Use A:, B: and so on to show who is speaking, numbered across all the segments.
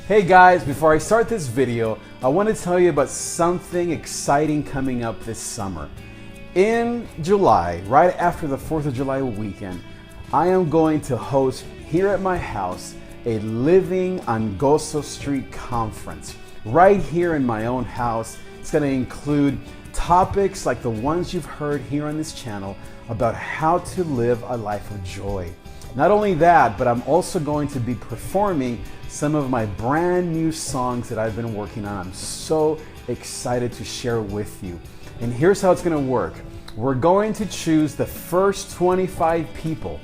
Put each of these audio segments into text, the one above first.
A: Hey guys, before I start this video, I want to tell you about something exciting coming up this summer. In July, right after the 4th of July weekend, I am going to host here at my house a Living on GOZO Street Conference. Right here in my own house. It's going to include topics like the ones you've heard here on this channel about how to live a life of joy. Not only that, but I'm also going to be performing some of my brand new songs that I've been working on. I'm so excited to share with you. And here's how it's going to work. We're going to choose the first 25 people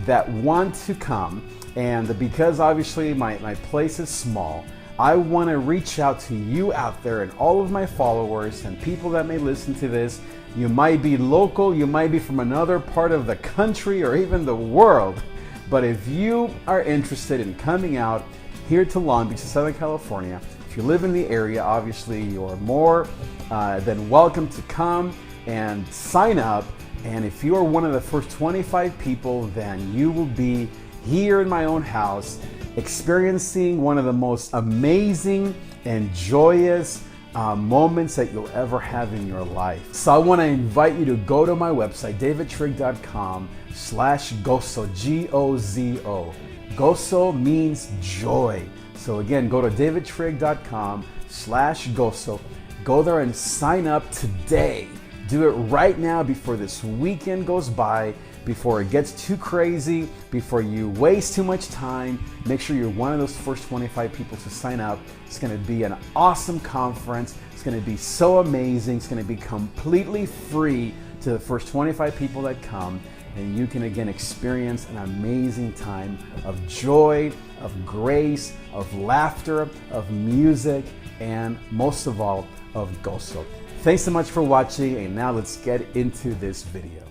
A: that want to come. And because obviously my place is small, I want to reach out to you out there and all of my followers and people that may listen to this. You might be local, you might be from another part of the country or even the world. But if you are interested in coming out here to Long Beach, Southern California, if you live in the area, obviously you're more than welcome to come and sign up. And if you are one of the first 25 people, then you will be here in my own house experiencing one of the most amazing and joyous moments that you'll ever have in your life. So I want to invite you to go to my website, davidtrigg.com/GOZO, G-O-Z-O. GOZO means joy. So again, go to davidtrigg.com/GOZO. Go there and sign up today. Do it right now before this weekend goes by, before it gets too crazy, before you waste too much time. Make sure you're one of those first 25 people to sign up. It's going to be an awesome conference. It's going to be so amazing. It's going to be completely free to the first 25 people that come. And you can again experience an amazing time of joy, of grace, of laughter, of music, and most of all, of GOZO. Thanks so much for watching, and now let's get into this video.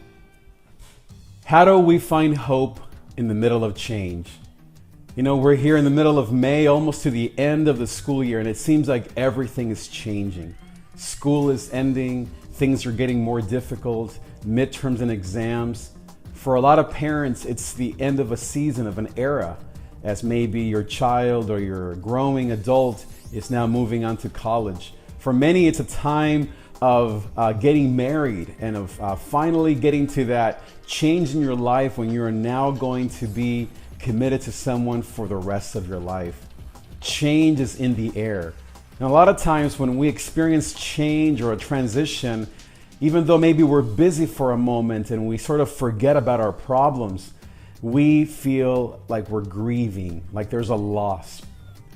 A: How do we find hope in the middle of change? You know, we're here in the middle of May, almost to the end of the school year, and it seems like everything is changing. School is ending, things are getting more difficult, midterms and exams. For a lot of parents, it's the end of a season, of an era, as maybe your child or your growing adult is now moving on to college. For many, it's a time of getting married and of finally getting to that change in your life when you're now going to be committed to someone for the rest of your life. Change is in the air. And a lot of times when we experience change or a transition, even though maybe we're busy for a moment and we sort of forget about our problems, we feel like we're grieving, like there's a loss.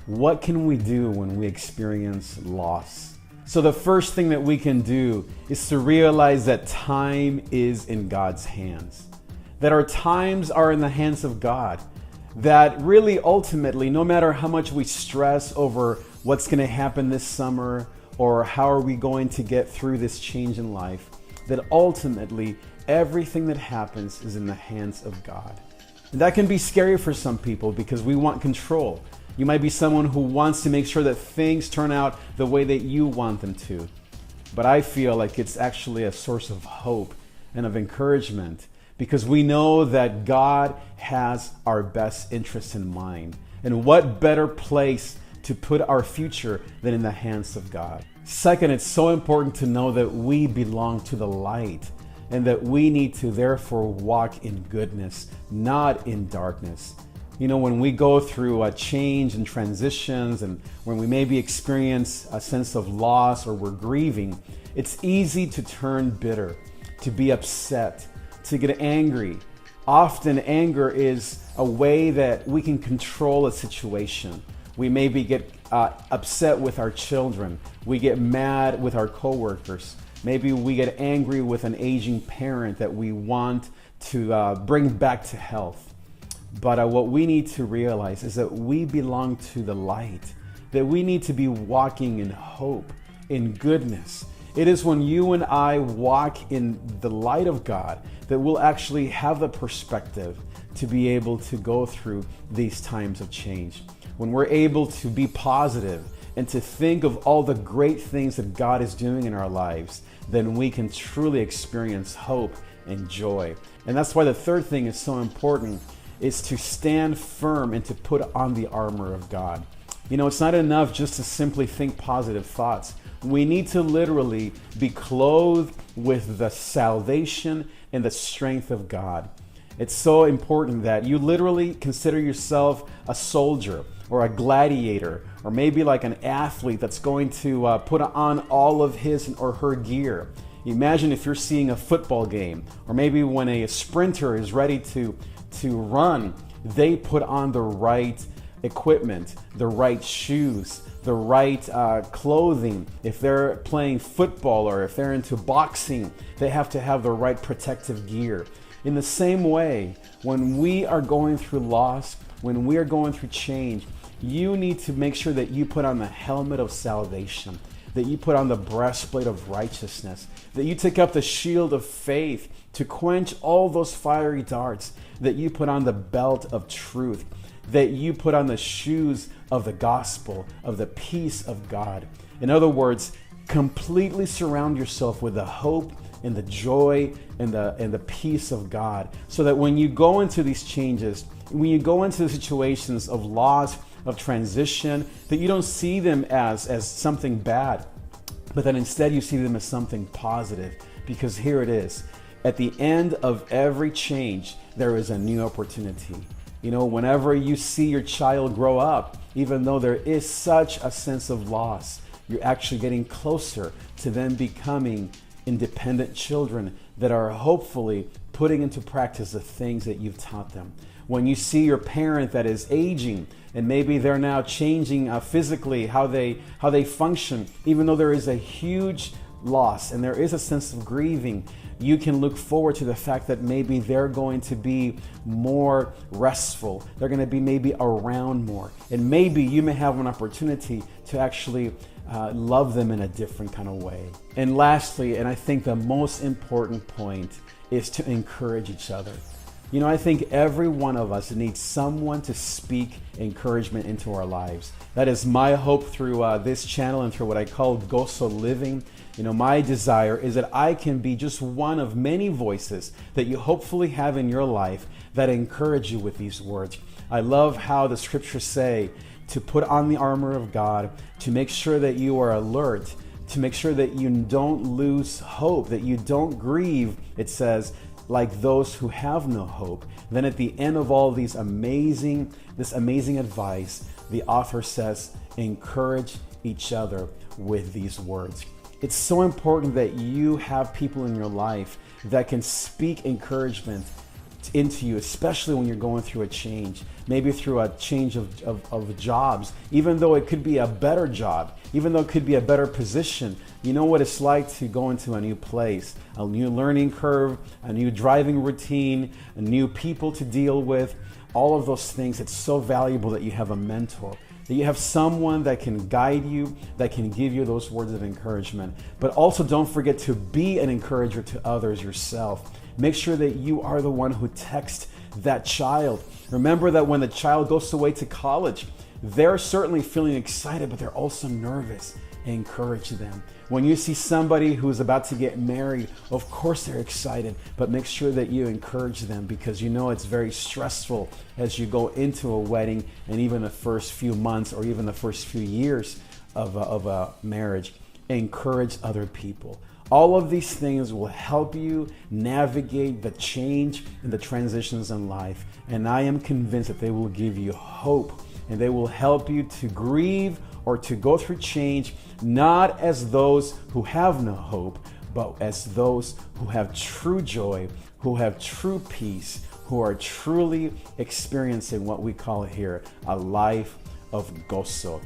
A: What can we do when we experience loss? So the first thing that we can do is to realize that time is in God's hands, that our times are in the hands of God, that really ultimately, no matter how much we stress over what's going to happen this summer or how are we going to get through this change in life, that ultimately everything that happens is in the hands of God. And that can be scary for some people because we want control. You might be someone who wants to make sure that things turn out the way that you want them to. But I feel like it's actually a source of hope and of encouragement because we know that God has our best interests in mind. And what better place to put our future than in the hands of God? Second, it's so important to know that we belong to the light and that we need to therefore walk in goodness, not in darkness. You know, when we go through a change and transitions and when we maybe experience a sense of loss or we're grieving, it's easy to turn bitter, to be upset, to get angry. Often anger is a way that we can control a situation. We maybe get upset with our children. We get mad with our coworkers. Maybe we get angry with an aging parent that we want to bring back to health. But what we need to realize is that we belong to the light, that we need to be walking in hope, in goodness. It is when you and I walk in the light of God that we'll actually have the perspective to be able to go through these times of change. When we're able to be positive and to think of all the great things that God is doing in our lives, then we can truly experience hope and joy. And that's why the third thing is so important, is to stand firm and to put on the armor of God. You know, it's not enough just to simply think positive thoughts. We need to literally be clothed with the salvation and the strength of God. It's so important that you literally consider yourself a soldier or a gladiator, or maybe like an athlete that's going to put on all of his or her gear. Imagine if you're seeing a football game, or maybe when a sprinter is ready to run, they put on the right equipment, the right shoes, the right clothing. If they're playing football or if they're into boxing, they have to have the right protective gear. In the same way, when we are going through loss, when we are going through change, you need to make sure that you put on the helmet of salvation, that you put on the breastplate of righteousness, that you take up the shield of faith to quench all those fiery darts, that you put on the belt of truth, that you put on the shoes of the gospel, of the peace of God. In other words, completely surround yourself with the hope and the joy and the peace of God, so that when you go into these changes, when you go into the situations of loss, of transition, that you don't see them as something bad, but that instead you see them as something positive. Because here it is. At the end of every change, there is a new opportunity. You know, whenever you see your child grow up, even though there is such a sense of loss, you're actually getting closer to them becoming independent children that are hopefully putting into practice the things that you've taught them. When you see your parent that is aging, and maybe they're now changing physically how they function, even though there is a huge loss and there is a sense of grieving, you can look forward to the fact that maybe they're going to be more restful. They're going to be maybe around more. And maybe you may have an opportunity to actually love them in a different kind of way. And lastly, and I think the most important point, is to encourage each other. You know, I think every one of us needs someone to speak encouragement into our lives. That is my hope through this channel and through what I call GOZO Living. You know, my desire is that I can be just one of many voices that you hopefully have in your life that encourage you with these words. I love how the scriptures say to put on the armor of God, to make sure that you are alert, to make sure that you don't lose hope, that you don't grieve, it says, like those who have no hope. Then at the end of all this amazing advice, the author says, encourage each other with these words. It's so important that you have people in your life that can speak encouragement into you, especially when you're going through a change, maybe through a change of jobs, even though it could be a better job, even though it could be a better position. You know what it's like to go into a new place, a new learning curve, a new driving routine, a new people to deal with, all of those things. It's so valuable that you have a mentor, that you have someone that can guide you, that can give you those words of encouragement. But also don't forget to be an encourager to others yourself. Make sure that you are the one who texts that child. Remember that when the child goes away to college, they're certainly feeling excited, but they're also nervous. Encourage them. When you see somebody who's about to get married, of course they're excited, but make sure that you encourage them, because you know it's very stressful as you go into a wedding and even the first few months or even the first few years of a marriage. Encourage other people. All of these things will help you navigate the change and the transitions in life. And I am convinced that they will give you hope, and they will help you to grieve or to go through change, not as those who have no hope, but as those who have true joy, who have true peace, who are truly experiencing what we call here a life of gozo.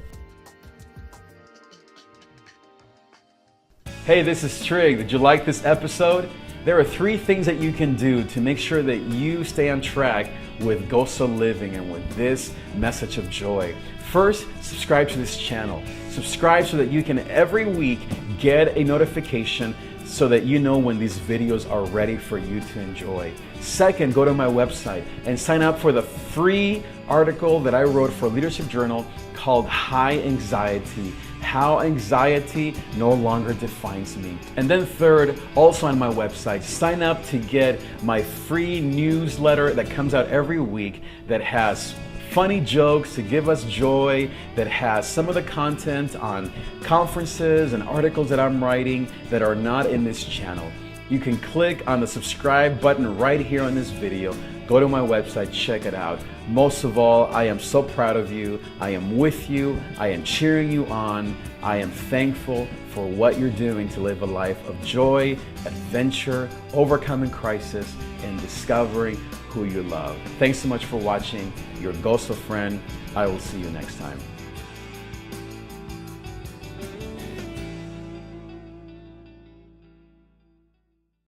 A: Hey, this is Trig. Did you like this episode? There are 3 things that you can do to make sure that you stay on track with GOZO Living and with this message of joy. First, subscribe to this channel. Subscribe so that you can every week get a notification so that you know when these videos are ready for you to enjoy. Second, go to my website and sign up for the free article that I wrote for Leadership Journal called High Anxiety: How Anxiety No Longer Defines Me. And then third, also on my website, sign up to get my free newsletter that comes out every week that has funny jokes to give us joy, that has some of the content on conferences and articles that I'm writing that are not in this channel. You can click on the subscribe button right here on this video. Go to my website, check it out. Most of all, I am so proud of you. I am with you. I am cheering you on. I am thankful for what you're doing to live a life of joy, adventure, overcoming crisis, and discovering who you love. Thanks so much for watching. Your GOZO friend. I will see you next time.